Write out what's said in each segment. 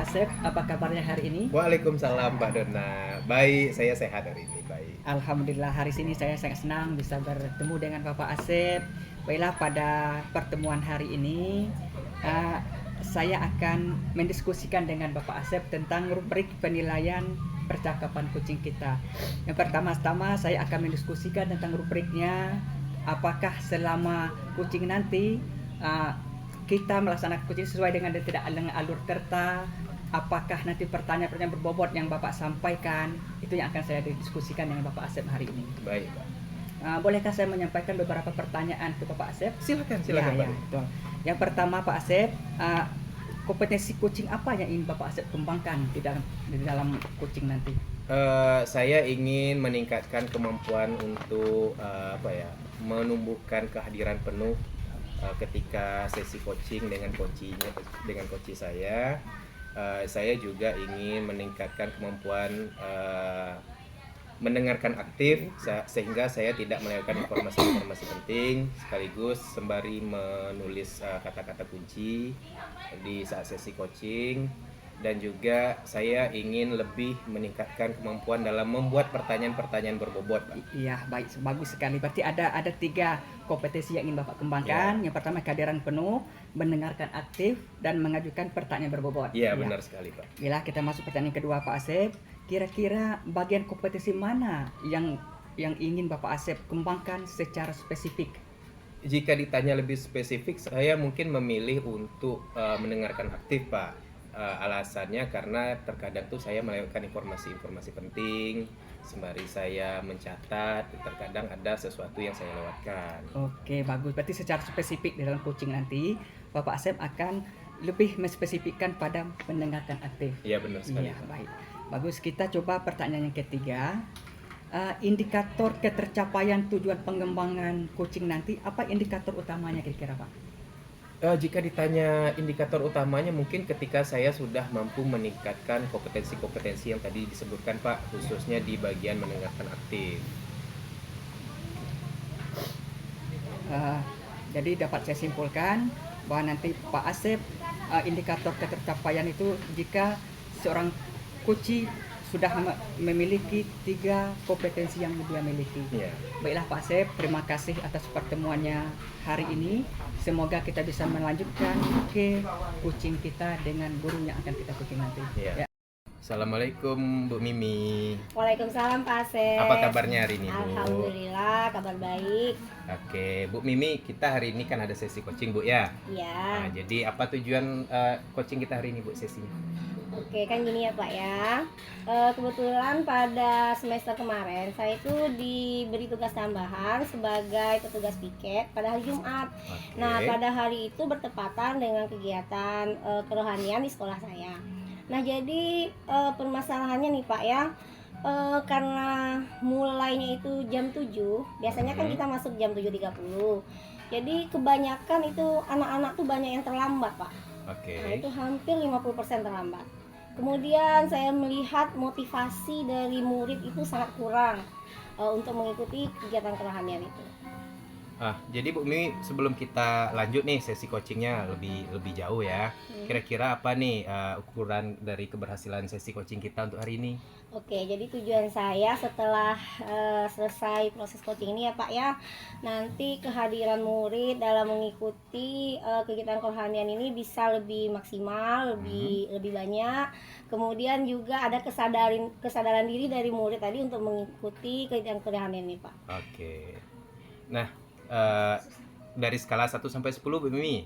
Asep, apa kabarnya hari ini? Waalaikumsalam Mbak Dona. Baik, saya sehat hari ini. Baik. Alhamdulillah hari ini saya sangat senang bisa bertemu dengan Bapak Asep. Baiklah, pada pertemuan hari ini uh, saya akan mendiskusikan dengan Bapak Asep tentang rubrik penilaian percakapan kucing kita. Yang pertama-tama saya akan mendiskusikan tentang rubriknya, apakah selama kucing nanti uh, kita melaksanakan kucing sesuai dengan tidak dengan alur kerta, apakah nanti pertanyaan-pertanyaan berbobot yang Bapak sampaikan itu yang akan saya diskusikan dengan Bapak Asep hari ini. Baik, Pak. Bolehkah saya menyampaikan beberapa pertanyaan ke Bapak Asep? Silakan, Ya, Pak. betul. Yang pertama Pak Asep, kompetensi kucing apa yang ingin Bapak Asep kembangkan di dalam kucing nanti? Saya ingin meningkatkan kemampuan untuk menumbuhkan kehadiran penuh ketika sesi coaching dengan coach saya. Saya juga ingin meningkatkan kemampuan mendengarkan aktif sehingga saya tidak melewatkan informasi-informasi penting, sekaligus sembari menulis kata-kata kunci di saat sesi coaching. Dan juga saya ingin lebih meningkatkan kemampuan dalam membuat pertanyaan-pertanyaan berbobot, Pak. Iya, baik, bagus sekali. Berarti ada 3 kompetensi yang ingin Bapak kembangkan. Yang pertama kehadiran penuh, mendengarkan aktif, dan mengajukan pertanyaan berbobot. Iya, benar sekali, Pak. Bila kita masuk pertanyaan kedua Pak Asep, kira-kira bagian kompetensi mana yang ingin Bapak Asep kembangkan secara spesifik? Jika ditanya lebih spesifik, saya mungkin memilih untuk mendengarkan aktif, Pak. Alasannya karena terkadang tuh saya melewatkan informasi-informasi penting, sembari saya mencatat, terkadang ada sesuatu yang saya lewatkan. Oke, bagus. Berarti secara spesifik di dalam coaching nanti, Bapak Asep akan lebih menspesifikkan pada mendengarkan aktif. Iya, benar sekali. Iya, baik. Bagus, kita coba pertanyaan yang ketiga. Indikator ketercapaian tujuan pengembangan coaching nanti, apa indikator utamanya kira-kira Pak? Jika ditanya indikator utamanya, mungkin ketika saya sudah mampu meningkatkan kompetensi-kompetensi yang tadi disebutkan, Pak, khususnya di bagian mendengarkan aktif. Jadi dapat saya simpulkan bahwa nanti Pak Asep, indikator ketercapaian itu jika seorang coach sudah memiliki 3 kompetensi yang dia miliki. Yeah. Baiklah Pak Asep, terima kasih atas pertemuannya hari ini. Semoga kita bisa melanjutkan ke kucing kita dengan burung yang akan kita kucing nanti. Yeah. Ya. Assalamualaikum Bu Mimi. Waalaikumsalam Pak Asep. Apa kabarnya hari ini, Bu? Alhamdulillah, kabar baik. Oke, Bu Mimi, kita hari ini kan ada sesi coaching, Bu, ya? Iya. Nah, jadi apa tujuan coaching kita hari ini, Bu, sesinya? Oke, kan gini ya Pak ya. Kebetulan pada semester kemarin saya itu diberi tugas tambahan sebagai petugas piket pada hari Jumat. Oke. Nah, pada hari itu bertepatan dengan kegiatan kerohanian di sekolah saya. Nah, jadi permasalahannya nih Pak ya, karena mulainya itu jam 7, biasanya kan kita masuk jam 7.30. Jadi kebanyakan itu anak-anak tuh banyak yang terlambat Pak. Oke. Nah, itu hampir 50% terlambat. Kemudian saya melihat motivasi dari murid itu sangat kurang untuk mengikuti kegiatan kerohanian itu. Jadi Bu Mimi, sebelum kita lanjut nih sesi coachingnya lebih jauh ya, kira-kira apa nih ukuran dari keberhasilan sesi coaching kita untuk hari ini? Oke, jadi tujuan saya setelah selesai proses coaching ini ya Pak ya, nanti kehadiran murid dalam mengikuti kegiatan kerohanian ini bisa lebih maksimal, lebih banyak. Kemudian juga ada kesadaran diri dari murid tadi untuk mengikuti kegiatan kerohanian ini Pak. Oke. Nah, dari skala 1 sampai 10 Bu Mimi,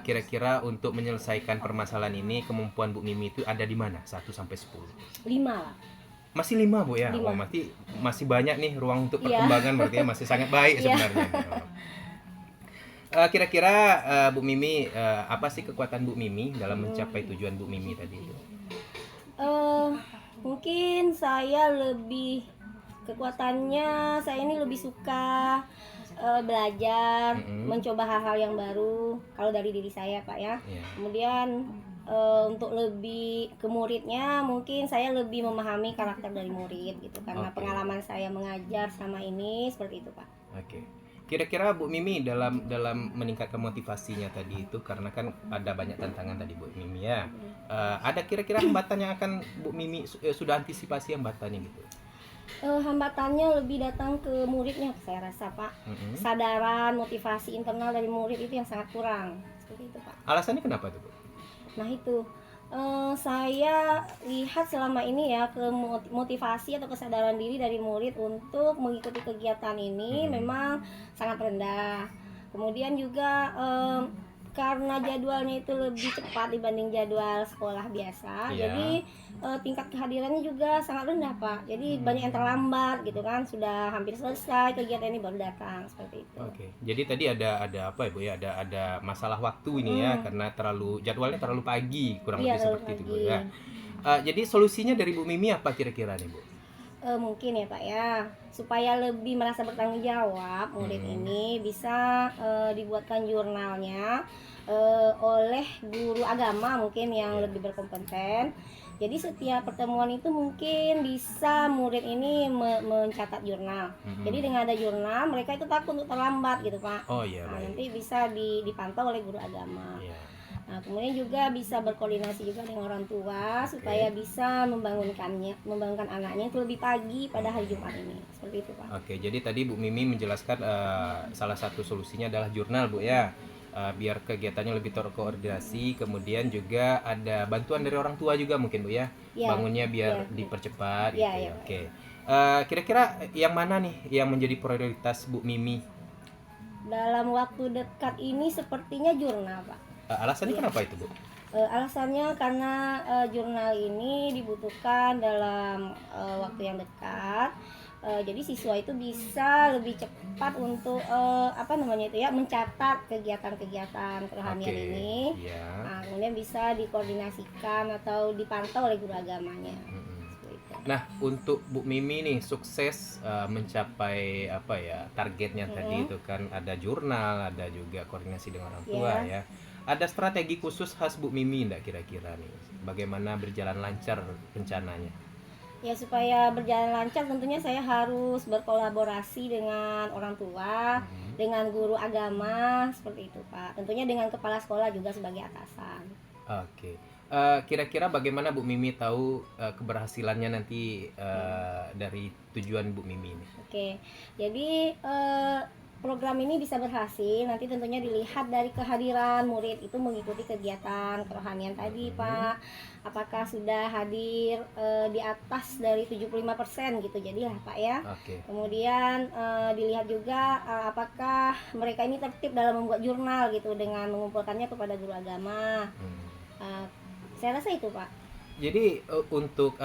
kira-kira untuk menyelesaikan permasalahan ini kemampuan Bu Mimi itu ada di mana? 1 sampai 10. 5 lah. Masih 5 Bu ya? 5. Oh, masih banyak nih ruang untuk perkembangan, berarti ya masih sangat baik sebenarnya. Kira-kira Bu Mimi, apa sih kekuatan Bu Mimi dalam mencapai tujuan Bu Mimi tadi itu? Mungkin saya kekuatannya saya ini lebih suka belajar, mencoba hal-hal yang baru kalau dari diri saya Pak ya. Yeah. Kemudian untuk lebih ke muridnya, mungkin saya lebih memahami karakter dari murid gitu karena pengalaman saya mengajar sama ini seperti itu Pak. Oke. Kira-kira Bu Mimi dalam meningkatkan motivasinya tadi itu, karena kan ada banyak tantangan tadi Bu Mimi ya. Ada kira-kira hambatan yang akan Bu Mimi sudah antisipasi hambatannya gitu? Hambatannya lebih datang ke muridnya, saya rasa Pak. Kesadaran, motivasi internal dari murid itu yang sangat kurang. Seperti itu Pak. Alasannya kenapa tuh Bu? Nah itu saya lihat selama ini ya, ke motivasi atau kesadaran diri dari murid untuk mengikuti kegiatan ini memang sangat rendah. Kemudian juga karena jadwalnya itu lebih cepat dibanding jadwal sekolah biasa, jadi tingkat kehadirannya juga sangat rendah Pak. Jadi banyak yang terlambat gitu kan, sudah hampir selesai kegiatan ini baru datang, seperti itu. Oke. Jadi tadi ada apa ya Bu ya? Ada masalah waktu ini ya, karena jadwalnya terlalu pagi, kurang lebih seperti itu Bu ya. Jadi solusinya dari Bu Mimi apa kira-kira nih Bu? Mungkin ya Pak ya, supaya lebih merasa bertanggung jawab, murid ini bisa dibuatkan jurnalnya oleh guru agama mungkin yang lebih berkompeten. Jadi setiap pertemuan itu mungkin bisa murid ini mencatat jurnal. Jadi dengan ada jurnal, mereka itu takut untuk terlambat gitu Pak. Oh iya. Nah, nanti bisa dipantau oleh guru agama. Iya. Nah, kemudian juga bisa berkoordinasi juga dengan orang tua supaya bisa membangunkan anaknya itu lebih pagi pada hari Jumat ini. Seperti itu Pak. Oke, jadi tadi Bu Mimi menjelaskan salah satu solusinya adalah jurnal Bu ya. Biar kegiatannya lebih terkoordinasi, kemudian juga ada bantuan dari orang tua juga mungkin Bu ya. Bangunnya biar dipercepat gitu ya. Oke. Kira-kira yang mana nih yang menjadi prioritas Bu Mimi? Dalam waktu dekat ini sepertinya jurnal Pak. Alasannya kenapa itu Bu? Alasannya karena jurnal ini dibutuhkan dalam waktu yang dekat. Jadi siswa itu bisa lebih cepat untuk mencatat kegiatan-kegiatan kerohanian ini. Nah, kemudian bisa dikoordinasikan atau dipantau oleh guru agamanya. Nah, untuk Bu Mimi nih sukses mencapai targetnya tadi itu kan, ada jurnal, ada juga koordinasi dengan orang tua ya. Ada strategi khusus khas Bu Mimi enggak kira-kira nih? Bagaimana berjalan lancar rencananya? Ya, supaya berjalan lancar tentunya saya harus berkolaborasi dengan orang tua, dengan guru agama, seperti itu Pak. Tentunya dengan kepala sekolah juga sebagai atasan. Oke. Kira-kira bagaimana Bu Mimi tahu keberhasilannya nanti dari tujuan Bu Mimi ini? Oke, jadi program ini bisa berhasil nanti tentunya dilihat dari kehadiran murid itu mengikuti kegiatan kerohanian tadi Pak. Apakah sudah hadir di atas dari 75% gitu, jadilah Pak ya. Kemudian dilihat juga apakah mereka ini tertib dalam membuat jurnal gitu dengan mengumpulkannya kepada guru agama. Saya rasa itu Pak. Jadi untuk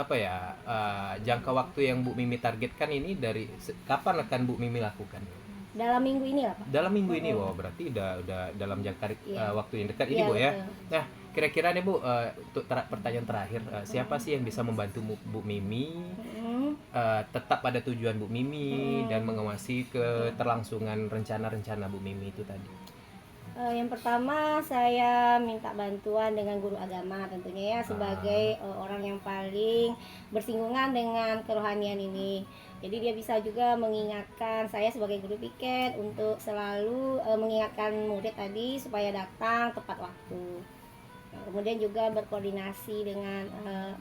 jangka waktu yang Bu Mimi targetkan ini dari kapan akan Bu Mimi lakukan? Dalam minggu ini lah Pak. Dalam minggu ini, berarti udah dalam jangka waktu yang dekat ini Bu ya. Nah, kira-kira nih Bu, untuk pertanyaan terakhir, siapa sih yang bisa membantu Bu Mimi tetap pada tujuan Bu Mimi dan mengawasi keterlangsungan rencana-rencana Bu Mimi itu tadi? Yang pertama saya minta bantuan dengan guru agama tentunya ya, sebagai orang yang paling bersinggungan dengan kerohanian ini. Jadi dia bisa juga mengingatkan saya sebagai guru piket untuk selalu mengingatkan murid tadi supaya datang tepat waktu. Kemudian juga berkoordinasi dengan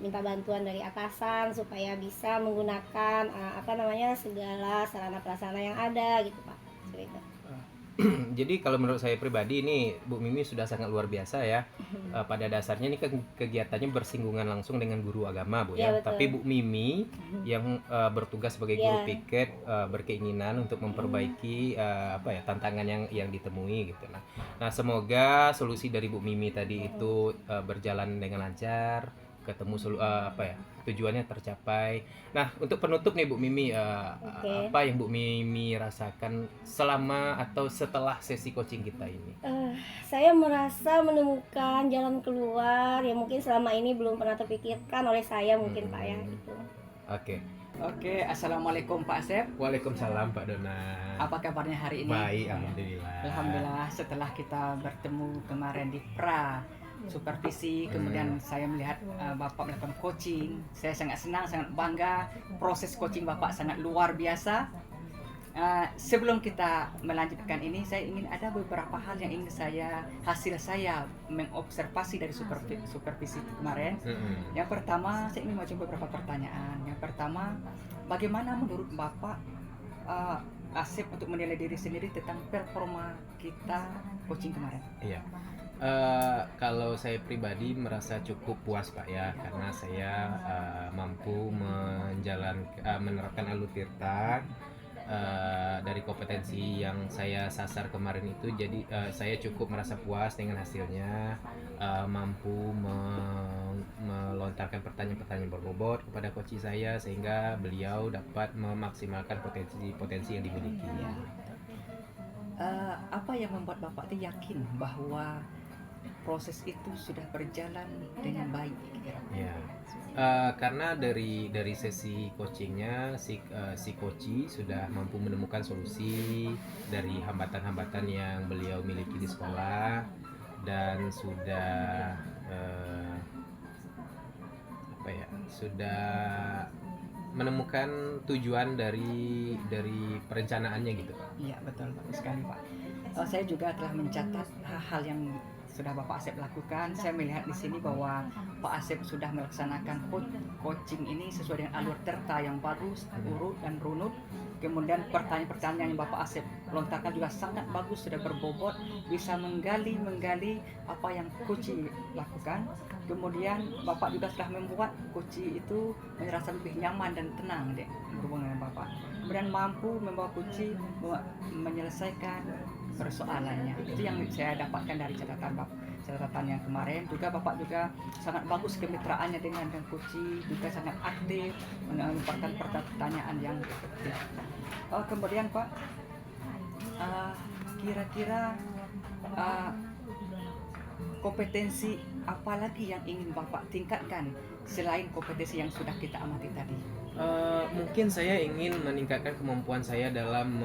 minta bantuan dari atasan supaya bisa menggunakan segala sarana prasarana yang ada gitu Pak. Seperti itu. Jadi kalau menurut saya pribadi ini Bu Mimi sudah sangat luar biasa ya. Pada dasarnya ini kegiatannya bersinggungan langsung dengan guru agama Bu ya. Tapi Bu Mimi yang bertugas sebagai guru piket berkeinginan untuk memperbaiki tantangan yang ditemui gitu. Nah, semoga solusi dari Bu Mimi tadi itu berjalan dengan lancar, ketemu tujuannya tercapai. Nah, untuk penutup nih Bu Mimi, apa yang Bu Mimi rasakan selama atau setelah sesi coaching kita ini? Saya merasa menemukan jalan keluar yang mungkin selama ini belum pernah terpikirkan oleh saya mungkin Pak ya gitu. Oke, assalamualaikum Pak Asep. Waalaikumsalam Pak Dona. Apa kabarnya hari ini? Baik, alhamdulillah. Alhamdulillah, setelah kita bertemu kemarin di supervisi, kemudian saya melihat Bapak melakukan coaching. Saya sangat senang, sangat bangga. Proses coaching Bapak sangat luar biasa. Sebelum kita melanjutkan ini, saya ingin ada beberapa hal yang ingin hasil saya mengobservasi dari supervisi kemarin. Yang pertama, saya ingin mengajukan beberapa pertanyaan. Yang pertama, bagaimana menurut Bapak Asep untuk menilai diri sendiri tentang performa kita coaching kemarin? Iya. Kalau saya pribadi merasa cukup puas Pak ya, karena saya mampu menerapkan Alur Tirta dari kompetensi yang saya sasar kemarin itu. Jadi saya cukup merasa puas dengan hasilnya, mampu melontarkan pertanyaan-pertanyaan berbobot kepada coach saya sehingga beliau dapat memaksimalkan potensi yang dimiliki. Apa yang membuat Bapak itu yakin bahwa proses itu sudah berjalan dengan baik? Ya, karena dari sesi coachingnya si coach sudah mampu menemukan solusi dari hambatan-hambatan yang beliau miliki di sekolah, dan sudah sudah menemukan tujuan dari perencanaannya gitu Pak. Iya, betul, bagus sekali Pak. Saya juga telah mencatat hal-hal yang sudah Bapak Asep lakukan. Saya melihat di sini bahwa Pak Asep sudah melaksanakan coaching ini sesuai dengan alur terta yang bagus, urut dan runut. Kemudian pertanyaan-pertanyaan yang Bapak Asep lontarkan juga sangat bagus, sudah berbobot, bisa menggali apa yang coach lakukan. Kemudian Bapak juga telah membuat coach itu merasa lebih nyaman dan tenang berhubungan dengan Bapak. Kemudian mampu membawa coach menyelesaikan persoalannya. Itu yang saya dapatkan dari catatan yang kemarin. Juga Bapak juga sangat bagus kemitraannya dengan coach, juga sangat aktif menyampaikan pertanyaan yang efektif. Kemudian Pak, kira-kira kompetensi apa lagi yang ingin Bapak tingkatkan selain kompetensi yang sudah kita amati tadi? Mungkin saya ingin meningkatkan kemampuan saya dalam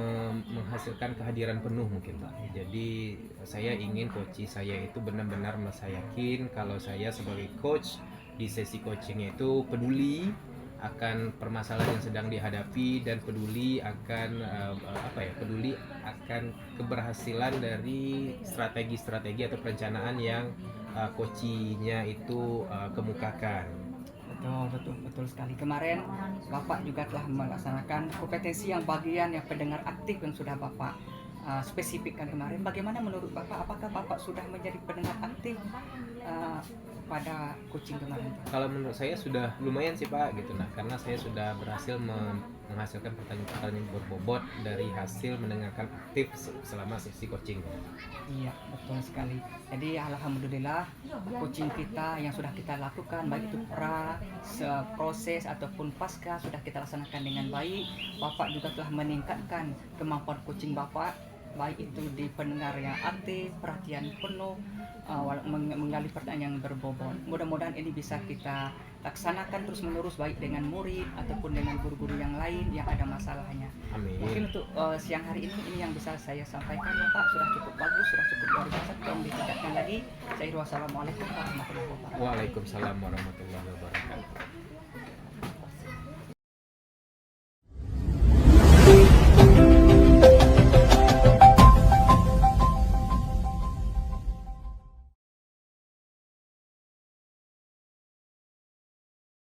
menghasilkan kehadiran penuh mungkin Pak. Jadi saya ingin coach saya itu benar-benar merasa yakin kalau saya sebagai coach di sesi coachingnya itu peduli akan permasalahan yang sedang dihadapi dan peduli akan peduli akan keberhasilan dari strategi-strategi atau perencanaan yang coachnya itu kemukakan. Betul sekali. Kemarin Bapak juga telah melaksanakan kompetensi yang bagian yang pendengar aktif yang sudah Bapak spesifikkan kemarin. Bagaimana menurut Bapak? Apakah Bapak sudah menjadi pendengar aktif pada coaching kemarin? Kalau menurut saya sudah lumayan sih Pak gitu. Nah, karena saya sudah berhasil menghasilkan pertanyaan-pertanyaan berbobot dari hasil mendengarkan aktif selama sesi coaching. Iya, betul sekali. Jadi alhamdulillah coaching kita yang sudah kita lakukan, baik itu proses ataupun pasca, sudah kita laksanakan dengan baik. Bapak juga telah meningkatkan kemampuan coaching Bapak, baik itu di pendengar yang aktif, perhatian penuh, menggali pertanyaan yang berbobot. Mudah-mudahan ini bisa kita laksanakan terus menerus, baik dengan murid ataupun dengan guru-guru yang lain yang ada masalahnya. Amin. Mungkin untuk siang hari ini yang bisa saya sampaikan Bapak, sudah cukup bagus, sudah cukup luar biasa. Tolong ditingkatkan lagi. Wassalamualaikum warahmatullahi wabarakatuh. Waalaikumsalam warahmatullahi wabarakatuh.